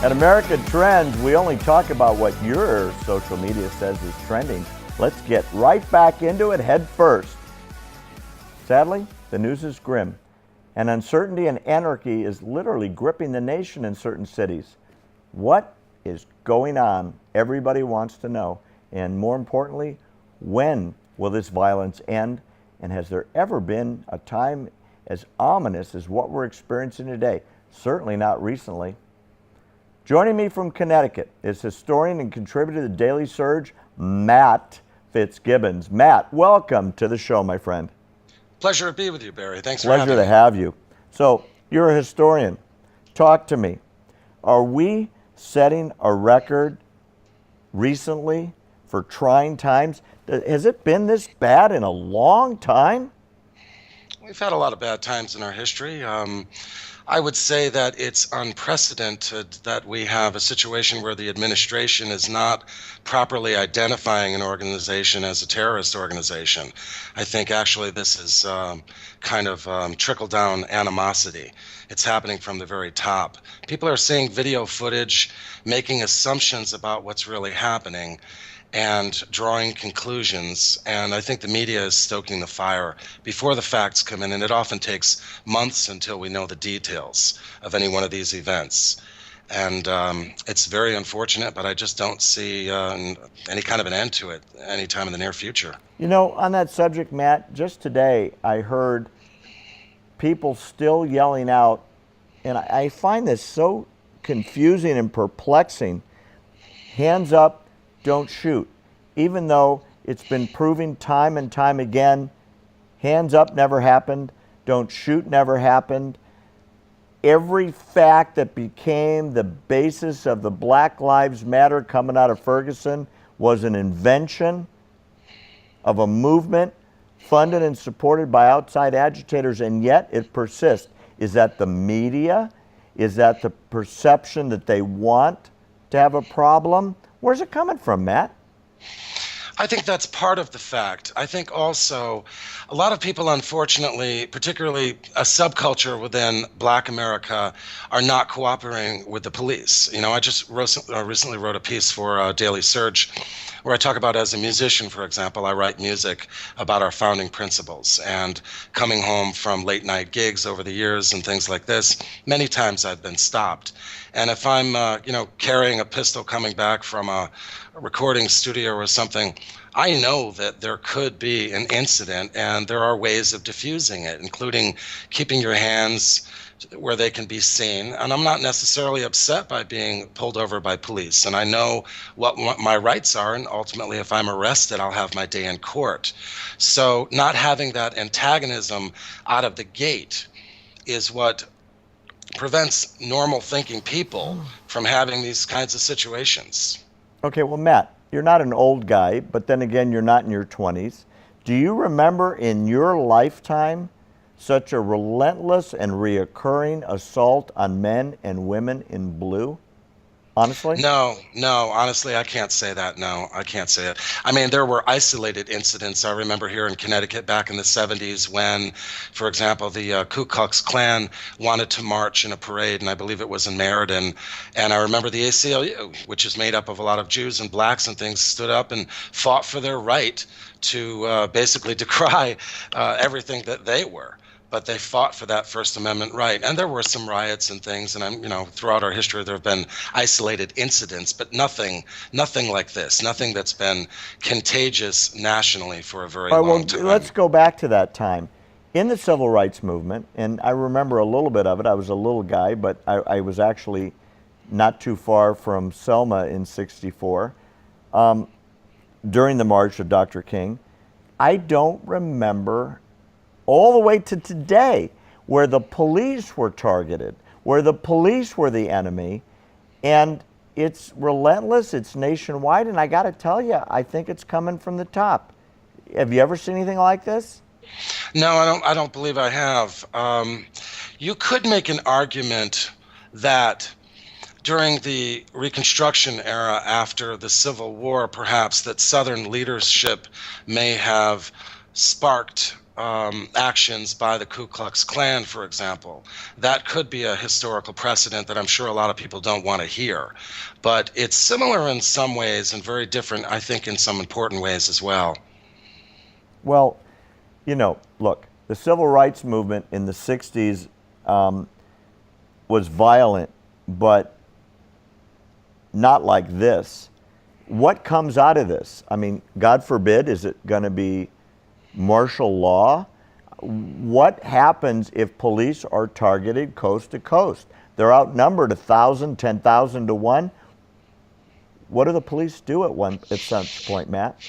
At America Trends, we only talk about what your social media says is trending. Let's get right back into it head first. Sadly, the news is grim, and uncertainty and anarchy is literally gripping the nation in certain cities. What is going on? Everybody wants to know. And more importantly, when will this violence end? And has there ever been a time as ominous as what we're experiencing today? Certainly not recently. Joining me from Connecticut is historian and contributor to the Daily Surge, Matt Fitzgibbons. Matt, welcome to the show, my friend. Pleasure to be with you, Barry. Thanks for having me. Pleasure to have you. So, you're a historian. Talk to me. Are we setting a record recently for trying times? Has it been this bad in a long time? We've had a lot of bad times in our history. I would say that it's unprecedented that we have a situation where the administration is not properly identifying an organization as a terrorist organization. I think actually this is kind of trickle-down animosity. It's happening from the very top. People are seeing video footage, making assumptions about what's really happening, and drawing conclusions. And I think the media is stoking the fire before the facts come in, and it often takes months until we know the details of any one of these events. And it's very unfortunate, but I just don't see any kind of an end to it anytime in the near future. You know, on that subject, Matt, just today I heard people still yelling out, and I find this so confusing and perplexing, hands up, don't shoot. Even though it's been proven time and time again, hands up never happened, don't shoot never happened. Every fact that became the basis of the Black Lives Matter coming out of Ferguson was an invention of a movement funded and supported by outside agitators, and yet it persists. Is that the media? Is that the perception that they want to have a problem? Where's it coming from, Matt? I think that's part of the fact. I think also a lot of people, unfortunately, particularly a subculture within Black America, are not cooperating with the police. You know, I just recently wrote a piece for Daily Surge where I talk about, as a musician, for example, I write music about our founding principles, and coming home from late night gigs over the years and things like this, many times I've been stopped. And if I'm, carrying a pistol coming back from a recording studio or something, I know that there could be an incident, and there are ways of diffusing it, including keeping your hands where they can be seen. And I'm not necessarily upset by being pulled over by police. And I know what my rights are, and ultimately if I'm arrested, I'll have my day in court. So not having that antagonism out of the gate is what prevents normal thinking people from having these kinds of situations. Okay, well, Matt, you're not an old guy, but then again, you're not in your 20s. Do you remember in your lifetime such a relentless and reoccurring assault on men and women in blue? Honestly? No, honestly, I can't say that. No, I can't say it. I mean, there were isolated incidents. I remember here in Connecticut back in the 70s when, for example, the Ku Klux Klan wanted to march in a parade, and I believe it was in Meriden. And I remember the ACLU, which is made up of a lot of Jews and blacks and things, stood up and fought for their right to basically decry everything that they were. But they fought for that First Amendment right. And there were some riots and things, and throughout our history there have been isolated incidents, but nothing like this, nothing that's been contagious nationally for a very long time. Let's go back to that time. In the civil rights movement, and I remember a little bit of it, I was a little guy, but I was actually not too far from Selma in '64, during the march of Dr. King. I don't remember all the way to today where the police were targeted, where the police were the enemy, and it's relentless, it's nationwide, and I gotta tell you, I think it's coming from the top. Have you ever seen anything like this? No, I don't believe I have. You could make an argument that during the Reconstruction era after the Civil War, perhaps, that Southern leadership may have sparked actions by the Ku Klux Klan, for example. That could be a historical precedent that I'm sure a lot of people don't want to hear. But it's similar in some ways and very different, I think, in some important ways as well. Well, look, the civil rights movement in the 60s was violent, but not like this. What comes out of this? I mean, God forbid, is it going to be martial law? What happens if police are targeted coast to coast? They're outnumbered 1,000, 10,000 to 1. What do the police do at some point, Matt?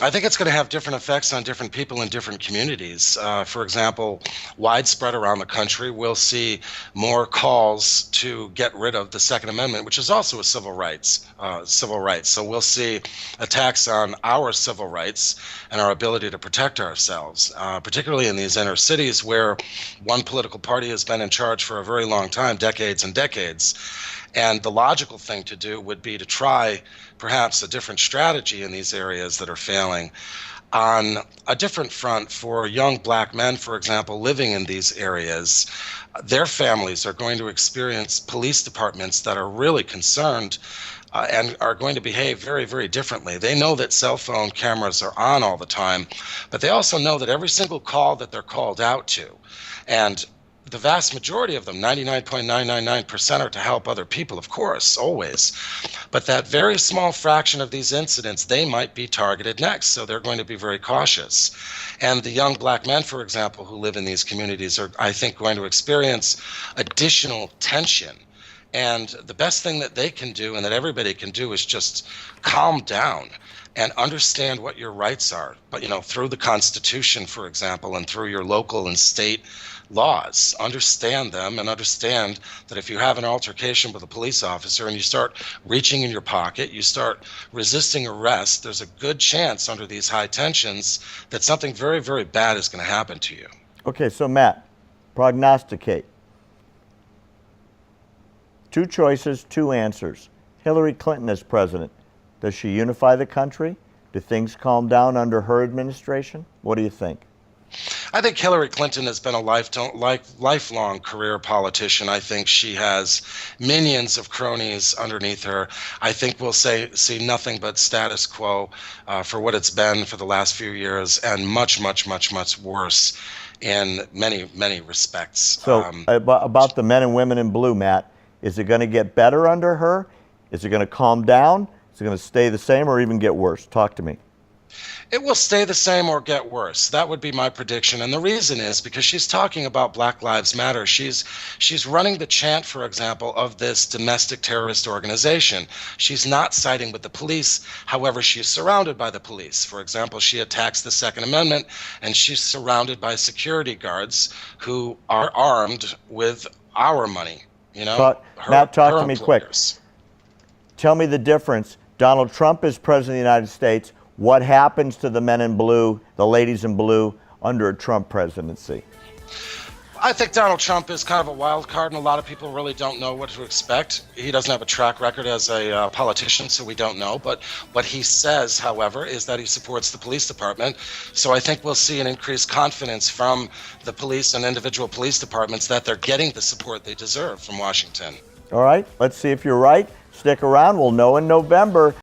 I think it's going to have different effects on different people in different communities. For example, widespread around the country, we'll see more calls to get rid of the Second Amendment, which is also a civil rights. So we'll see attacks on our civil rights and our ability to protect ourselves, particularly in these inner cities where one political party has been in charge for a very long time, decades and decades. And the logical thing to do would be to try perhaps a different strategy in these areas that are failing. On a different front, for young black men, for example, living in these areas, their families are going to experience police departments that are really concerned and are going to behave very, very differently. They know that cell phone cameras are on all the time, but they also know that every single call that they're called out to, and the vast majority of them, 99.999%, are to help other people, of course, always. But that very small fraction of these incidents, they might be targeted next, so they're going to be very cautious. And the young black men, for example, who live in these communities are, I think, going to experience additional tension. And the best thing that they can do and that everybody can do is just calm down and understand what your rights are. But, through the Constitution, for example, and through your local and state laws, understand them and understand that if you have an altercation with a police officer and you start reaching in your pocket, you start resisting arrest, there's a good chance under these high tensions that something very, very bad is going to happen to you. Okay, so Matt, prognosticate. 2 choices, 2 answers. Hillary Clinton as president. Does she unify the country? Do things calm down under her administration? What do you think? I think Hillary Clinton has been a lifelong career politician. I think she has minions of cronies underneath her. I think we'll see nothing but status quo for what it's been for the last few years, and much, much, much, much worse in many, many respects. So about the men and women in blue, Matt, is it going to get better under her? Is it going to calm down? Is it going to stay the same or even get worse? Talk to me. It will stay the same or get worse. That would be my prediction. And the reason is because she's talking about Black Lives Matter. She's running the chant, for example, of this domestic terrorist organization. She's not siding with the police. However, she's surrounded by the police. For example, she attacks the Second Amendment, and she's surrounded by security guards who are armed with our money. Matt, talk to me quick. Tell me the difference. Donald Trump is president of the United States. What happens to the men in blue, the ladies in blue, under a Trump presidency? I think Donald Trump is kind of a wild card, and a lot of people really don't know what to expect. He doesn't have a track record as a politician, so we don't know. But what he says, however, is that he supports the police department. So I think we'll see an increased confidence from the police and individual police departments that they're getting the support they deserve from Washington. All right, let's see if you're right. Stick around. We'll know in November.